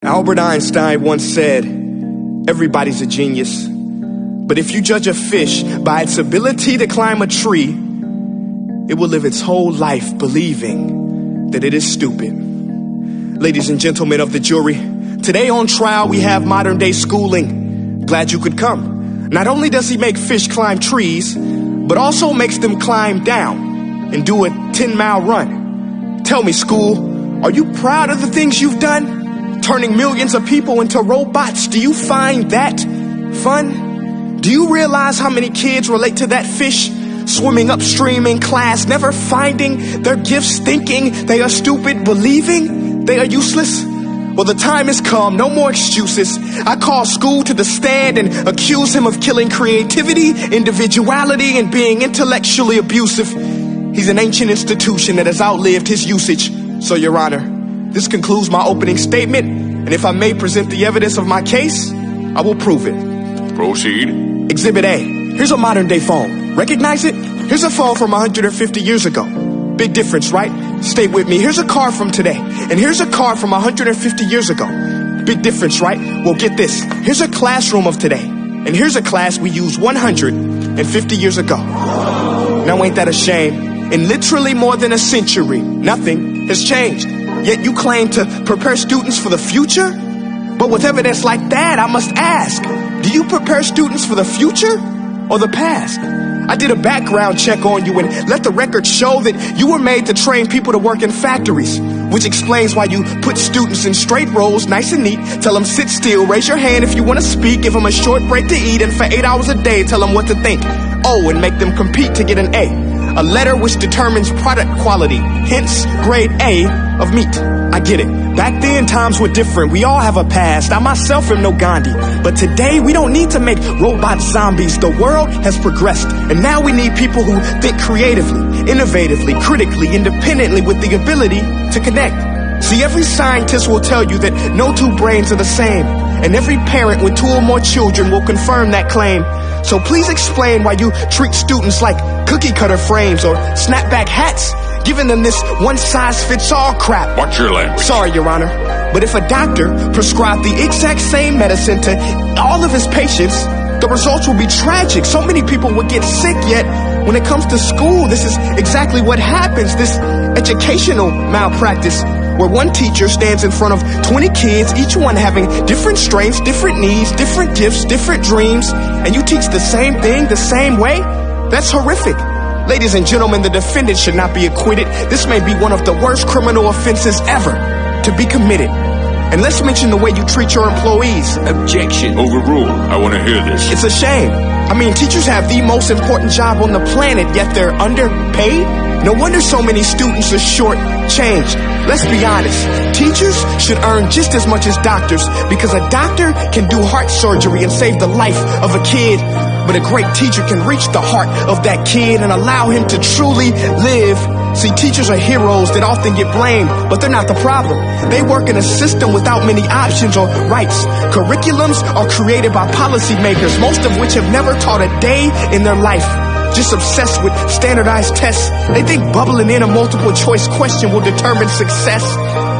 Albert Einstein once said, everybody's a genius, but if you judge a fish by its ability to climb a tree, it will live its whole life believing that it is stupid. Ladies and gentlemen of the jury, today on trial we have modern day schooling. Glad you could come. Not only does he make fish climb trees, but also makes them climb down and do a 10-mile run. Tell me, school, are you proud of the things you've done? Turning millions of people into robots, do you find that fun? Do you realize how many kids relate to that fish swimming upstream in class, never finding their gifts, thinking they are stupid, believing they are useless? Well, the time has come, no more excuses. I call school to the stand and accuse him of killing creativity, individuality, and being intellectually abusive. He's an ancient institution that has outlived his usage. So, Your Honor, this concludes my opening statement, and if I may present the evidence of my case, I will prove it. Proceed. Exhibit A. Here's a modern day phone. Recognize it? Here's a phone from 150 years ago. Big difference, right? Stay with me. Here's a car from today, and here's a car from 150 years ago. Big difference, right? Well, get this. Here's a classroom of today, and here's a class we used 150 years ago. Now, ain't that a shame? In literally more than a century, nothing has changed. Yet you claim to prepare students for the future? But with evidence like that, I must ask, do you prepare students for the future or the past? I did a background check on you and let the record show that you were made to train people to work in factories, which explains why you put students in straight rows, nice and neat, tell them sit still, raise your hand if you want to speak, give them a short break to eat, and for 8 hours a day, tell them what to think. Oh, and make them compete to get an A. A letter which determines product quality, hence grade A of meat. I get it. Back then, times were different. We all have a past. I myself am no Gandhi. But today, we don't need to make robots zombies. The world has progressed. And now we need people who think creatively, innovatively, critically, independently, with the ability to connect. See, every scientist will tell you that no two brains are the same. And every parent with 2 or more children will confirm that claim. So please explain why you treat students like cookie cutter frames or snapback hats, giving them this one-size-fits-all crap. Watch your language. Sorry, Your Honor, but if a doctor prescribed the exact same medicine to all of his patients, the results will be tragic. So many people would get sick, yet when it comes to school, this is exactly what happens, this educational malpractice, where one teacher stands in front of 20 kids, each one having different strengths, different needs, different gifts, different dreams, and you teach the same thing the same way? That's horrific. Ladies and gentlemen, the defendant should not be acquitted. This may be one of the worst criminal offenses ever to be committed. And let's mention the way you treat your employees. Objection. Overruled. I want to hear this. It's a shame. I mean, teachers have the most important job on the planet, yet they're underpaid? No wonder so many students are short-changed. Let's be honest. Teachers should earn just as much as doctors, because a doctor can do heart surgery and save the life of a kid. But a great teacher can reach the heart of that kid and allow him to truly live. See, teachers are heroes that often get blamed, but they're not the problem. They work in a system without many options or rights. Curriculums are created by policymakers, most of which have never taught a day in their life. Just obsessed with standardized tests. They think bubbling in a multiple choice question will determine success.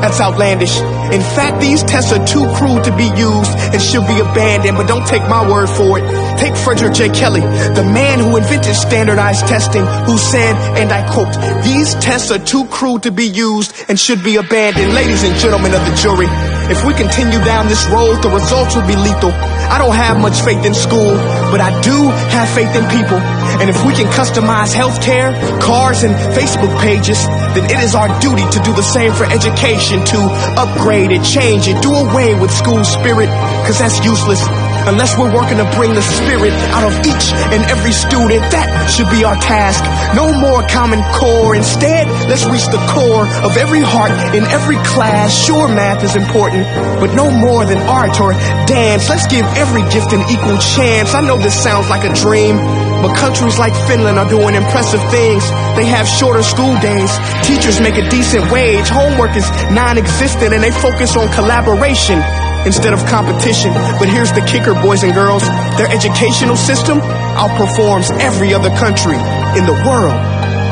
That's outlandish. In fact, these tests are too cruel to be used and should be abandoned, but don't take my word for it. Take Frederick J. Kelly, the man who invented standardized testing, who said, and I quote, "These tests are too cruel to be used and should be abandoned." Ladies and gentlemen of the jury, if we continue down this road, the results will be lethal. I don't have much faith in school, but I do have faith in people. And if we can customize healthcare, cars, and Facebook pages, then it is our duty to do the same for education, to upgrade it, change it, do away with school spirit, because that's useless. Unless we're working to bring the spirit out of each and every student, that should be our task. No more Common Core. Instead, let's reach the core of every heart in every class. Sure, math is important, but no more than art or dance. Let's give every gift an equal chance. I know this sounds like a dream, but countries like Finland are doing impressive things. They have shorter school days. Teachers make a decent wage. Homework is non-existent, and they focus on collaboration instead of competition. But here's the kicker, boys and girls. Their educational system outperforms every other country in the world.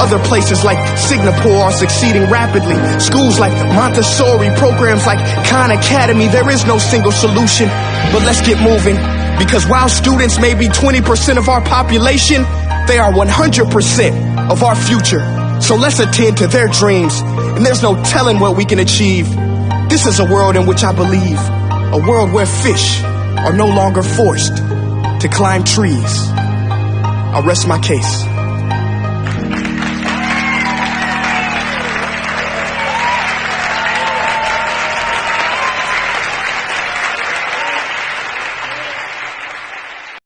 Other places like Singapore are succeeding rapidly. Schools like Montessori, programs like Khan Academy, there is no single solution. But let's get moving, because while students may be 20% of our population, they are 100% of our future. So let's attend to their dreams, and there's no telling what we can achieve. This is a world in which I believe, a world where fish are no longer forced to climb trees. I'll rest my case.